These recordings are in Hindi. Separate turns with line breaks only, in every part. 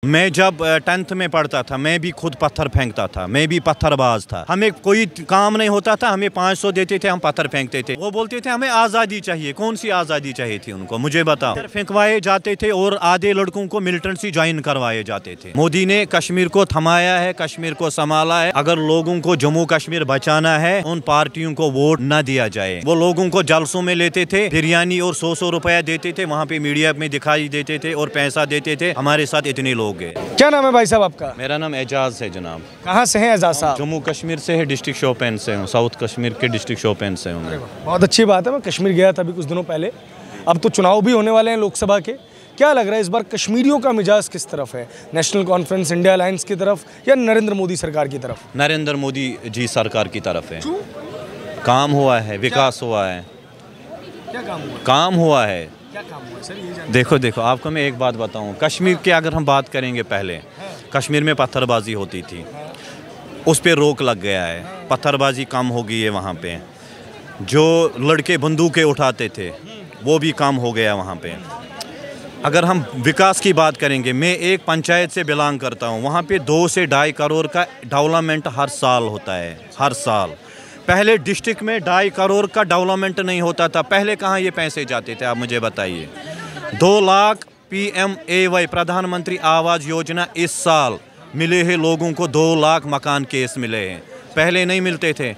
मैं जब 10th में पढ़ता था मैं भी खुद पत्थर फेंकता था, मैं भी पत्थरबाज था। हमें कोई काम नहीं होता था, हमें 500 देते थे, हम पत्थर फेंकते थे। वो बोलते थे हमें आज़ादी चाहिए। कौन सी आज़ादी चाहिए थी उनको, मुझे बताओ। पत्थर फेंकवाए जाते थे और आधे लड़कों को मिलिटेंसी ज्वाइन करवाए जाते थे। मोदी ने कश्मीर को थमाया है, कश्मीर को संभाला है। अगर लोगों को जम्मू कश्मीर बचाना है, उन पार्टियों को वोट न दिया जाए। वो लोगों को जलसों में लेते थे, बिरयानी और 100 रुपया देते थे, वहाँ पे मीडिया में दिखाई देते थे और पैसा देते थे। हमारे साथ इतने लोग हैं।
क्या नाम है भाई साहब आपका?
मेरा नाम एजाज है जनाब।
कहाँ से हैं एजाज साहब?
जम्मू कश्मीर से है, डिस्ट्रिक्ट शोपियान से हूँ, साउथ कश्मीर के डिस्ट्रिक्ट शोपियान से हूँ।
बहुत अच्छी बात है। मैं कश्मीर गया था अभी कुछ दिनों पहले। अब तो चुनाव भी होने वाले हैं लोकसभा के। क्या लग रहा है इस बार कश्मीरियों का मिजाज किस तरफ है? नेशनल कॉन्फ्रेंस इंडिया अलायंस की तरफ या नरेंद्र मोदी सरकार की तरफ?
नरेंद्र मोदी जी सरकार की तरफ है। काम हुआ है, विकास हुआ है।
क्या काम हुआ?
काम हुआ है।
क्या काम हुआ सर? ये
देखो आपको मैं एक बात बताऊं। कश्मीर की अगर हम बात करेंगे, पहले कश्मीर में पत्थरबाजी होती थी, उस पे रोक लग गया है। पत्थरबाजी कम हो गई है वहाँ पे। जो लड़के बंदूकें उठाते थे वो भी कम हो गया वहाँ पे। अगर हम विकास की बात करेंगे, मैं एक पंचायत से बिलोंग करता हूँ, वहाँ पे 2 से 2.5 करोड़ का डेवलपमेंट हर साल होता है, हर साल। पहले डिस्ट्रिक्ट में 2.5 करोड़ का डेवलपमेंट नहीं होता था। पहले कहाँ ये पैसे जाते थे, आप मुझे बताइए। 2 लाख PMAY प्रधानमंत्री आवास योजना इस साल मिले हैं लोगों को। 2 लाख मकान केस मिले हैं, पहले नहीं मिलते थे।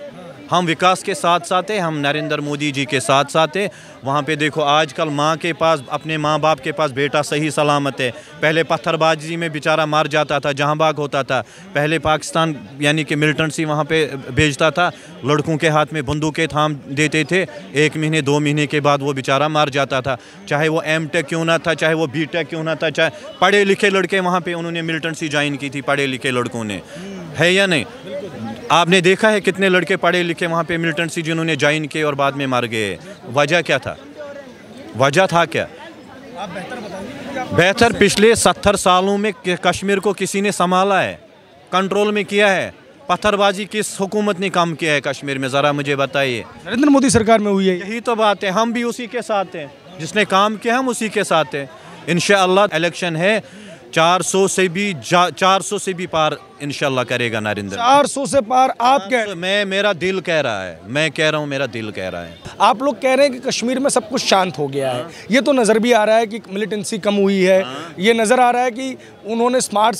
हम विकास के साथ साथ हैं, हम नरेंद्र मोदी जी के साथ साथ हैं। वहाँ पे देखो आजकल माँ के पास, अपने माँ बाप के पास बेटा सही सलामत है। पहले पत्थरबाजी में बेचारा मर जाता था, जहाँ भाग होता था। पहले पाकिस्तान यानी कि मिलिटेंसी वहाँ पे भेजता था, लड़कों के हाथ में बंदूकें थाम देते थे। 1 महीने 2 महीने के बाद वो बेचारा मर जाता था। चाहे वो M.Tech क्यों ना था, चाहे वो B.Tech क्यों ना था, चाहे पढ़े लिखे लड़के वहाँ पर उन्होंने मिलिटेंसी ज्वाइन की थी, पढ़े लिखे लड़कों ने, है या नहीं? आपने देखा है कितने लड़के पढ़े लिखे वहाँ पे मिलिटेंसी जिन्होंने ज्वाइन किए और बाद में मर गए। वजह क्या था? वजह था क्या?
आप बेहतर बताइए।
बेहतर पिछले 70 सालों में कश्मीर को किसी ने संभाला है, कंट्रोल में किया है? पत्थरबाजी किस हुकूमत ने काम किया है कश्मीर में, ज़रा मुझे बताइए।
नरेंद्र मोदी सरकार में हुई है।
यही तो बात है, हम भी उसी के साथ हैं। जिसने काम किया हम उसी के साथ हैं। इंशाअल्लाह इलेक्शन है, 400 से भी पार इंशाल्लाह करेगा नरेंद्र।
400 से पार आप कह रहे हैं?
मेरा दिल कह रहा है, मैं कह रहा हूँ, मेरा दिल कह रहा है।
आप लोग कह रहे हैं कि कश्मीर में सब कुछ शांत हो गया है। ये तो नज़र भी आ रहा है कि मिलिटेंसी कम हुई है। ये नज़र आ रहा है कि उन्होंने स्मार्ट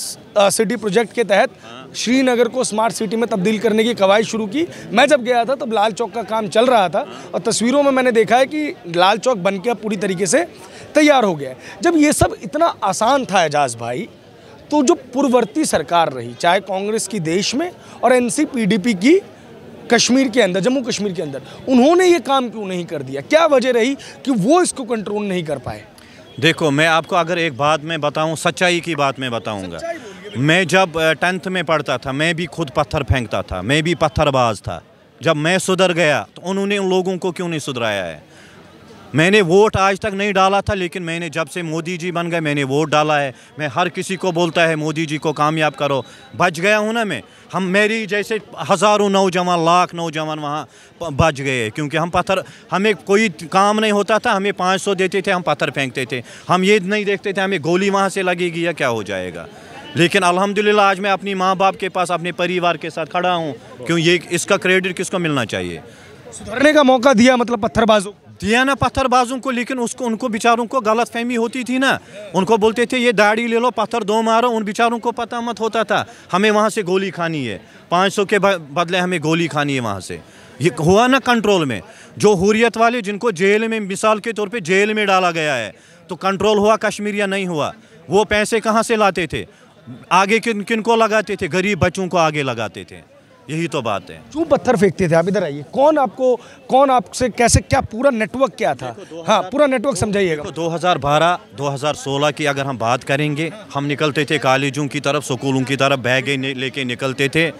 सिटी प्रोजेक्ट के तहत श्रीनगर को स्मार्ट सिटी में तब्दील करने की कवायद शुरू की। मैं जब गया था तब लाल चौक का काम चल रहा था और तस्वीरों में मैंने देखा है कि लाल चौक बन के पूरी तरीके से तैयार हो गया है। जब ये सब इतना आसान था एजाज भाई, तो जो पूर्ववर्ती सरकार रही, चाहे कांग्रेस की देश में और NCPDP की कश्मीर के अंदर, जम्मू कश्मीर के अंदर, उन्होंने ये काम क्यों नहीं कर दिया? क्या वजह रही कि वो इसको कंट्रोल नहीं कर पाए?
देखो मैं आपको अगर एक बात मैं बताऊं, सच्चाई की बात मैं बताऊंगा। मैं जब 10th में पढ़ता था मैं भी खुद पत्थर फेंकता था, मैं भी पत्थरबाज था। जब मैं सुधर गया तो उन्होंने उन लोगों को क्यों नहीं सुधराया है? मैंने वोट आज तक नहीं डाला था, लेकिन मैंने जब से मोदी जी बन गए मैंने वोट डाला है। मैं हर किसी को बोलता है मोदी जी को कामयाब करो। बच गया हूँ ना मैं। हम मेरी जैसे हज़ारों नौजवान, लाख नौजवान वहाँ बच गए, क्योंकि हमें कोई काम नहीं होता था, हमें 500 देते थे, हम पत्थर फेंकते थे। हम ये नहीं देखते थे हमें गोली वहाँ से लगेगी या क्या हो जाएगा। लेकिन अल्हम्दुलिल्लाह आज मैं अपनी माँ बाप के पास, अपने परिवार के साथ खड़ा हूँ। क्यों? ये इसका क्रेडिट किसको मिलना चाहिए?
सुधरने का मौका दिया, मतलब पत्थरबाजों
दिया ना पत्थरबाजों को, लेकिन उनको बेचारों को गलतफहमी होती थी ना। उनको बोलते थे ये दाढ़ी ले लो, पत्थर 2 मारो। उन बेचारों को पता मत होता था हमें वहाँ से गोली खानी है, 500 के बदले हमें गोली खानी है वहाँ से। ये हुआ ना कंट्रोल में। जो हुर्रियत वाले जिनको जेल में, मिसाल के तौर पे जेल में डाला गया है, तो कंट्रोल हुआ कश्मीर या नहीं हुआ? वो पैसे कहाँ से लाते थे? आगे किन को लगाते थे? गरीब बच्चों को आगे लगाते थे। यही तो बात है।
क्यों पत्थर फेंकते थे? आप इधर आइए। कौन आपसे कैसे, क्या पूरा नेटवर्क क्या था? हाँ, पूरा नेटवर्क समझाइएगा।
2012 2016 की अगर हम बात करेंगे, हम निकलते थे कॉलेजों की तरफ, स्कूलों की तरफ, बैग लेके निकलते थे।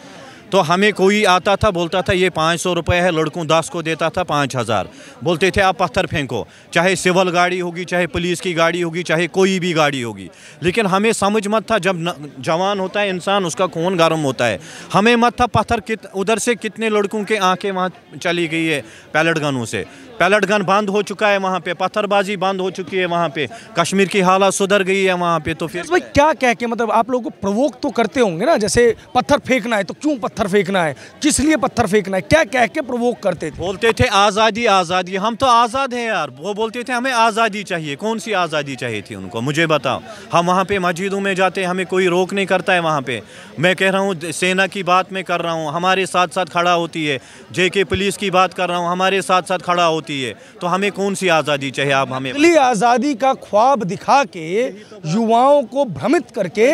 तो हमें कोई आता था बोलता था ये 500 रुपये है, लड़कों 10 को देता था 5000, बोलते थे आप पत्थर फेंको, चाहे सिविल गाड़ी होगी, चाहे पुलिस की गाड़ी होगी, चाहे कोई भी गाड़ी होगी। लेकिन हमें समझ मत था, जब जवान होता है इंसान उसका खून गर्म होता है, हमें मत था पत्थर उधर से कितने लड़कों के आंखें वहाँ चली गई है पैलेट गनों से। पैलेट गन बंद हो चुका है वहाँ पे, पत्थरबाजी बंद हो चुकी है वहाँ पे, कश्मीर की हालत सुधर गई है वहाँ पे। तो फिर
भाई क्या कह के मतलब आप लोगों को प्रोवोक तो करते होंगे ना, जैसे पत्थर फेंकना है तो क्यों पत्थर फेंकना है, किस लिए पत्थर फेंकना है, क्या कह के प्रोवोक करते थे?
बोलते थे आज़ादी आज़ादी, हम तो आज़ाद हैं यार। वो बोलते थे हमें आज़ादी चाहिए, कौन सी आज़ादी चाहिए थी उनको, मुझे बताओ। हम वहाँ पे मस्जिदों में जाते हैं, हमें कोई रोक नहीं करता है वहाँ पे। मैं कह रहा हूँ सेना की बात मैं कर रहा हूँ, हमारे साथ साथ खड़ा होती है। JK पुलिस की बात कर रहा हूँ, हमारे साथ साथ खड़ा होती है। तो हमें कौन सी आज़ादी चाहिए? आप हमें
आज़ादी का ख्वाब दिखा के युवाओं को भ्रमित करके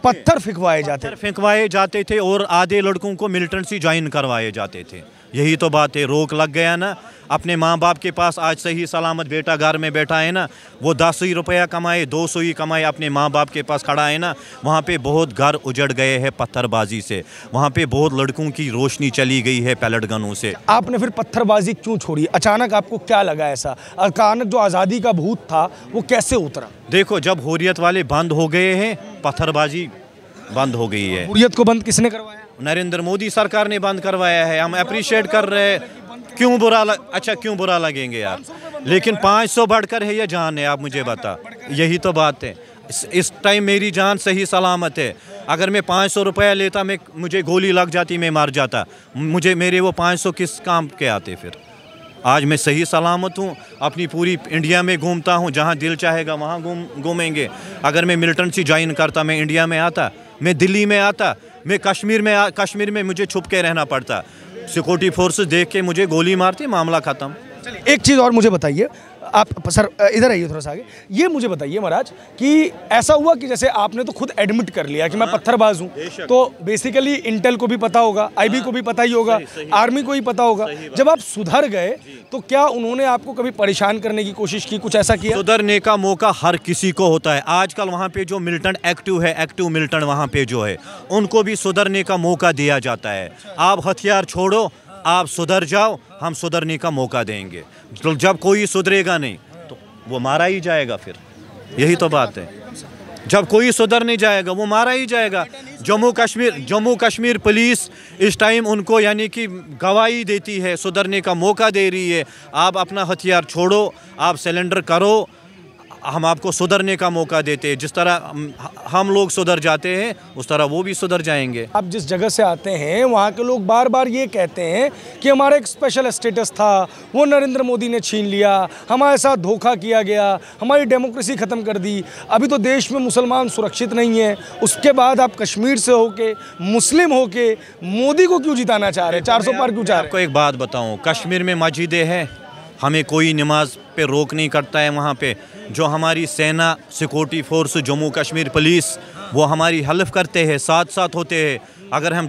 पत्थर फेंकवाए जाते
थे और आधे लड़कों को मिलिटेंसी ज्वाइन करवाए जाते थे। यही तो बात है, रोक लग गया ना। अपने माँ बाप के पास आज सही सलामत बेटा घर में बैठा है ना, वो 10 ही रुपया कमाए, 200 ही कमाए, अपने माँ बाप के पास खड़ा है ना। वहाँ पे बहुत घर उजड़ गए हैं पत्थरबाजी से, वहाँ पे बहुत लड़कों की रोशनी चली गई है पैलेट गनों से।
आपने फिर पत्थरबाजी क्यों छोड़ी? अचानक आपको क्या लगा ऐसा? अचानक जो आज़ादी का भूत था वो कैसे उतरा?
देखो, जब हुर्रियत वाले बंद हो गए हैं, पत्थरबाजी बंद हो गई है।
हुर्रियत को बंद किसने करवाया?
नरेंद्र मोदी सरकार ने बंद करवाया है। हम अप्रिशिएट कर रहे हैं। क्यों बुरा लगेंगे यार? लेकिन 500 बढ़कर है या जान है? आप मुझे बता, यही तो बात है। इस टाइम मेरी जान सही सलामत है। अगर मैं 500 रुपया लेता, मुझे गोली लग जाती, मैं मर जाता, मेरे वो 500 किस काम के आते फिर? आज मैं सही सलामत हूँ, अपनी पूरी इंडिया में घूमता हूँ, जहाँ दिल चाहेगा वहाँ घूमेंगे। अगर मैं मिलिटेंसी ज्वाइन करता, मैं इंडिया में आता, मैं दिल्ली में आता, मैं कश्मीर में मुझे छुप के रहना पड़ता। सिक्योरिटी फोर्सेस देख के मुझे गोली मारती, मामला ख़त्म।
चलिए एक चीज़ और मुझे बताइए, आप सर इधर आइए थोड़ा सा आगे। ये मुझे बताइए महाराज कि ऐसा हुआ कि जैसे आपने तो खुद एडमिट कर लिया कि मैं पत्थरबाज हूँ, तो बेसिकली इंटेल को भी पता होगा, IB को भी पता ही होगा, आर्मी को ही पता होगा। जब आप सुधर गए तो क्या उन्होंने आपको कभी परेशान करने की कोशिश की, कुछ ऐसा किया?
सुधरने का मौका हर किसी को होता है। आजकल वहाँ पे जो मिलिटेंट एक्टिव मिलिटेंट वहाँ पे जो है, उनको भी सुधरने का मौका दिया जाता है। आप हथियार छोड़ो, आप सुधर जाओ, हम सुधरने का मौका देंगे। तो जब कोई सुधरेगा नहीं तो वो मारा ही जाएगा फिर। यही तो बात है, जब कोई सुधर नहीं जाएगा वो मारा ही जाएगा। जम्मू कश्मीर पुलिस इस टाइम उनको यानी कि गवाही देती है, सुधरने का मौका दे रही है। आप अपना हथियार छोड़ो, आप सरेंडर करो, हम आपको सुधरने का मौका देते हैं। जिस तरह हम लोग सुधर जाते हैं, उस तरह वो भी सुधर जाएंगे।
आप जिस जगह से आते हैं वहाँ के लोग बार बार ये कहते हैं कि हमारा एक स्पेशल स्टेटस था, वो नरेंद्र मोदी ने छीन लिया, हमारे साथ धोखा किया गया, हमारी डेमोक्रेसी ख़त्म कर दी। अभी तो देश में मुसलमान सुरक्षित नहीं है, उसके बाद आप कश्मीर से होके, मुस्लिम होके मोदी को क्यों जिताना चाह रहे हैं? 400 पार क्यों चाह रहे हैं?
आपको एक बात बताऊँ, कश्मीर में मस्जिदें हैं, हमें कोई नमाज पे रोक नहीं करता है। वहाँ पे जो हमारी सेना, security force, Jammu Kashmir police, वो हमारी हेल्प करते हैं, साथ साथ होते हैं। अगर हम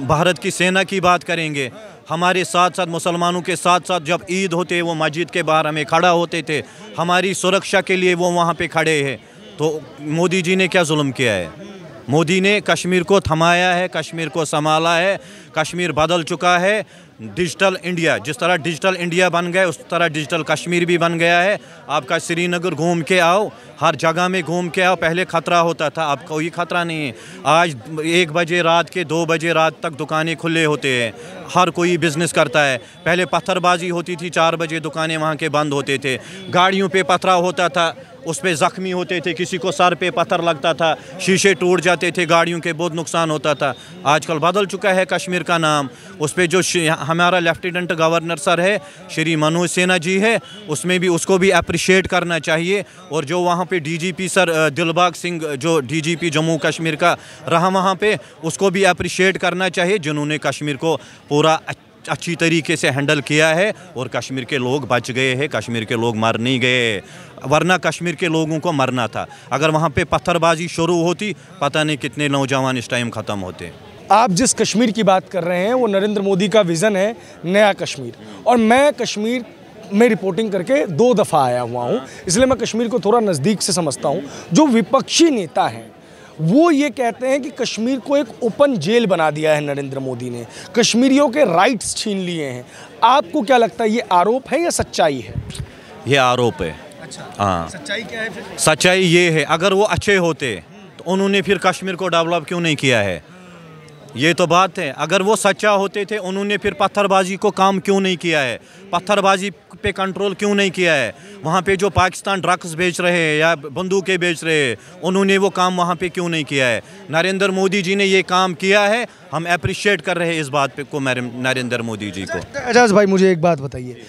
भारत की सेना की बात करेंगे, हमारे साथ साथ मुसलमानों के साथ साथ जब ईद होते वो मस्जिद के बाहर हमें खड़ा होते थे, हमारी सुरक्षा के लिए वो वहाँ पे खड़े हैं। तो मोदी जी ने क्या जुल्म किया है? मोदी ने कश्मीर को थमाया है, कश्मीर को संभाला है, कश्मीर बदल चुका है। डिजिटल इंडिया, जिस तरह डिजिटल इंडिया बन गया, उस तरह डिजिटल कश्मीर भी बन गया है। आपका श्रीनगर घूम के आओ, हर जगह में घूम के आओ। पहले खतरा होता था, अब कोई खतरा नहीं है। आज 1 बजे रात के 2 बजे रात तक दुकानें खुले होते हैं, हर कोई बिजनेस करता है। पहले पत्थरबाजी होती थी, 4 बजे दुकानें वहाँ के बंद होते थे। गाड़ियों पे पथराव होता था, उस पे ज़ख्मी होते थे, किसी को सर पे पत्थर लगता था, शीशे टूट जाते थे, गाड़ियों के बहुत नुकसान होता था। आजकल बदल चुका है कश्मीर का नाम। उस पे जो हमारा लेफ्टिनेंट गवर्नर सर है, श्री मनोज सिन्हा जी है, उसमें भी उसको भी अप्रिशिएट करना चाहिए। और जो वहाँ पे DGP सर दिलबाग सिंह, जो DGP जम्मू कश्मीर का रहा वहाँ पे, उसको भी अप्रिशिएट करना चाहिए, जिन्होंने कश्मीर को पूरा अच्छी तरीके से हैंडल किया है। और कश्मीर के लोग बच गए हैं, कश्मीर के लोग मर नहीं गए, वरना कश्मीर के लोगों को मरना था। अगर वहाँ पे पत्थरबाजी शुरू होती, पता नहीं कितने नौजवान इस टाइम ख़त्म होते।
आप जिस कश्मीर की बात कर रहे हैं वो नरेंद्र मोदी का विज़न है, नया कश्मीर। और मैं कश्मीर में रिपोर्टिंग करके 2 दफ़ा आया हुआ हूँ, इसलिए मैं कश्मीर को थोड़ा नज़दीक से समझता हूँ। जो विपक्षी नेता हैं वो ये कहते हैं कि कश्मीर को एक ओपन जेल बना दिया है नरेंद्र मोदी ने, कश्मीरियों के राइट्स छीन लिए हैं। आपको क्या लगता है, ये आरोप है या सच्चाई है?
ये आरोप है।
अच्छा,
हाँ,
सच्चाई क्या है फिर?
सच्चाई ये है, अगर वो अच्छे होते तो उन्होंने फिर कश्मीर को डेवलप क्यों नहीं किया है? ये तो बात है। अगर वो सच्चा होते थे, उन्होंने फिर पत्थरबाजी को काम क्यों नहीं किया है? पत्थरबाजी पे कंट्रोल क्यों नहीं किया है? वहाँ पे जो पाकिस्तान ड्रग्स बेच रहे हैं या बंदूकें बेच रहे हैं, उन्होंने वो काम वहाँ पे क्यों नहीं किया है? नरेंद्र मोदी जी ने ये काम किया है, हम अप्रिशिएट कर रहे हैं इस बात पे को नरेंद्र मोदी जी को।
एजाज भाई, मुझे एक बात बताइए,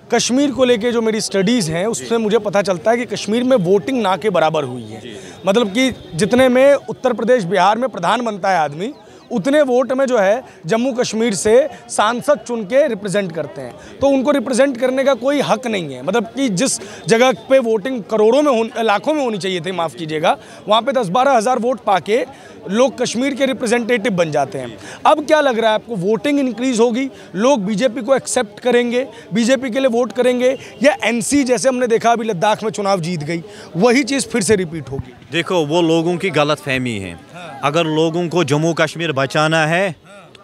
कश्मीर को लेके जो मेरी स्टडीज़ हैं उससे मुझे पता चलता है कि कश्मीर में वोटिंग ना के बराबर हुई है। मतलब कि जितने में उत्तर प्रदेश बिहार में प्रधान बनता है आदमी, उतने वोट में जो है जम्मू कश्मीर से सांसद चुन के रिप्रेजेंट करते हैं। तो उनको रिप्रेजेंट करने का कोई हक नहीं है। मतलब कि जिस जगह पे वोटिंग करोड़ों में लाखों में होनी चाहिए थी, माफ़ कीजिएगा, वहाँ पे 10-12 हज़ार वोट पाके लोग कश्मीर के रिप्रेजेंटेटिव बन जाते हैं। अब क्या लग रहा है आपको, वोटिंग इंक्रीज होगी, लोग बीजेपी को एक्सेप्ट करेंगे, बीजेपी के लिए वोट करेंगे, या एनसी जैसे हमने देखा अभी लद्दाख में चुनाव जीत गई, वही चीज़ फिर से रिपीट होगी?
देखो, वो लोगों की गलतफहमी है। अगर लोगों को जम्मू कश्मीर बचाना है,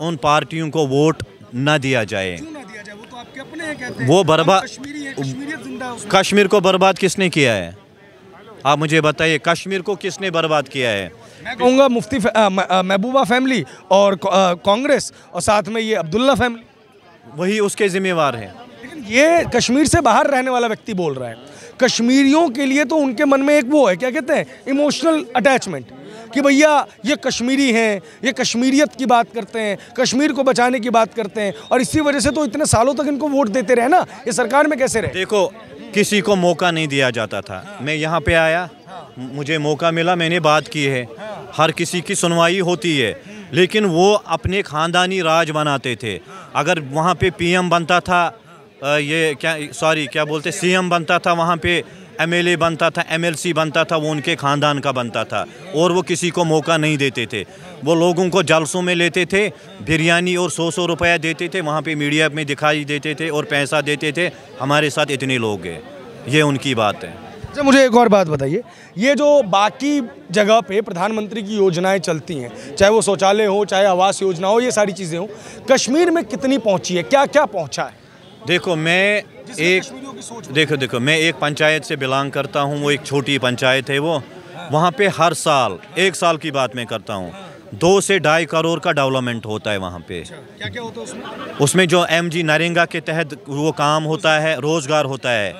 उन पार्टियों को वोट न दिया जाए।
क्यों ना दिया जाए? वो तो आपके अपने हैं, कहते हैं
वो बर्बाद,
कश्मीरियत जिंदा है उसमें।
कश्मीर को बर्बाद किसने किया है? आप मुझे बताइए, कश्मीर को किसने बर्बाद किया है?
मैं कहूँगा मुफ्ती महबूबा फैमिली और कांग्रेस, और साथ में ये अब्दुल्ला फैमिली,
वही उसके जिम्मेवार है।
लेकिन ये कश्मीर से बाहर रहने वाला व्यक्ति बोल रहा है। कश्मीरियों के लिए तो उनके मन में एक वो है, क्या कहते हैं, इमोशनल अटैचमेंट, कि भैया ये कश्मीरी हैं, ये कश्मीरियत की बात करते हैं, कश्मीर को बचाने की बात करते हैं, और इसी वजह से तो इतने सालों तक इनको वोट देते रहे ना, ये सरकार में कैसे रहे?
देखो, किसी को मौका नहीं दिया जाता था। मैं यहाँ पे आया, मुझे मौका मिला, मैंने बात की है, हर किसी की सुनवाई होती है, लेकिन वो अपने ख़ानदानी राज बनाते थे। अगर वहाँ पे पीएम बनता था, क्या बोलते, सीएम बनता था, वहाँ पे एमएलए बनता था, एमएलसी बनता था, वो उनके ख़ानदान का बनता था, और वो किसी को मौका नहीं देते थे। वो लोगों को जलसों में लेते थे, बिरयानी और 100 रुपया देते थे, वहाँ पे मीडिया में दिखाई देते थे और पैसा देते थे, हमारे साथ इतने लोग हैं। ये उनकी बात है।
अच्छा, मुझे एक और बात बताइए, ये जो बाकी जगह पे प्रधानमंत्री की योजनाएं चलती हैं, चाहे वो शौचालय हो, चाहे आवास योजना हो, ये सारी चीज़ें हो, कश्मीर में कितनी पहुँची है, क्या क्या पहुँचा है?
देखो, मैं एक पंचायत से बिलोंग करता हूँ, वो एक छोटी पंचायत है वो। वहाँ पे हर साल, 1 साल की बात मैं करता हूँ, 2 से 2.5 करोड़ का डेवलपमेंट होता है वहाँ पे।
क्या क्या होता है उसमें?
उसमें जो MG नरेगा के तहत वो काम होता है, रोज़गार होता है,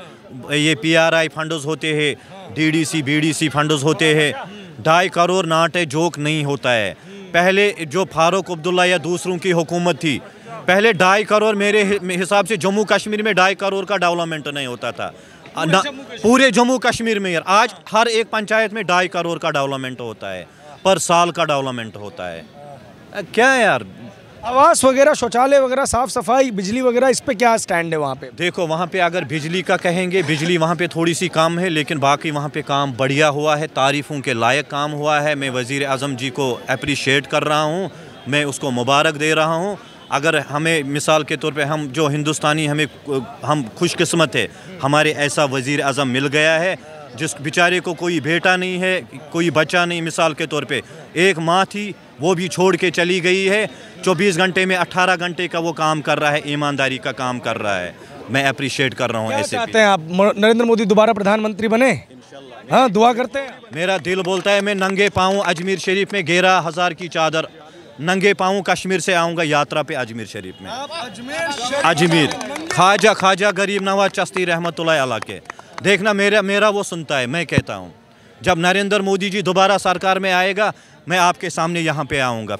ये PRI फंड्स होते हैं, DDC BDC फंड्स होते हैं। 2.5 करोड़ नाट जोक नहीं होता है। पहले जो फारूक अब्दुल्ला या दूसरों की हुकूमत थी, पहले 2.5 करोड़, मेरे हिसाब से जम्मू कश्मीर में 2.5 करोड़ का डेवलपमेंट नहीं होता था, पूरे जम्मू कश्मीर में। यार, आज हर एक पंचायत में 2.5 करोड़ का डेवलपमेंट होता है, पर साल का डेवलपमेंट होता है। क्या यार,
आवास वगैरह, शौचालय वगैरह, साफ सफाई, बिजली वगैरह, इस पे क्या स्टैंड है वहाँ पे?
देखो, वहाँ पे अगर बिजली का कहेंगे, बिजली वहाँ पे थोड़ी सी कम है, लेकिन बाकी वहाँ पे काम बढ़िया हुआ है, तारीफ़ों के लायक काम हुआ है। मैं वज़ीर आज़म जी को अप्रिशिएट कर रहा हूँ, मैं उसको मुबारक दे रहा हूँ। अगर हमें मिसाल के तौर पे, हम जो हिंदुस्तानी, हम खुशकिस्मत है, हमारे ऐसा वज़ीर आज़म मिल गया है जिस बेचारे को कोई बेटा नहीं है, कोई बच्चा नहीं। मिसाल के तौर पे एक माँ थी, वो भी छोड़ के चली गई है, 24 घंटे में 18 घंटे का वो काम कर रहा है, ईमानदारी का काम कर रहा है। मैं अप्रिशिएट कर रहा हूँ। ऐसे
चाहते हैं आप नरेंद्र मोदी दोबारा प्रधानमंत्री बने? हाँ, दुआ करते हैं।
मेरा दिल बोलता है मैं नंगे पाँव अजमेर शरीफ में 11,000 की चादर नंगे पाँव कश्मीर से आऊँगा यात्रा पे अजमेर शरीफ में। अजमेर ख्वाजा गरीब नवाज चिश्ती रहमतुल्लाह अलैह के देखना, मेरा वो सुनता है। मैं कहता हूँ, जब नरेंद्र मोदी जी दोबारा सरकार में आएगा, मैं आपके सामने यहाँ पे आऊँगा।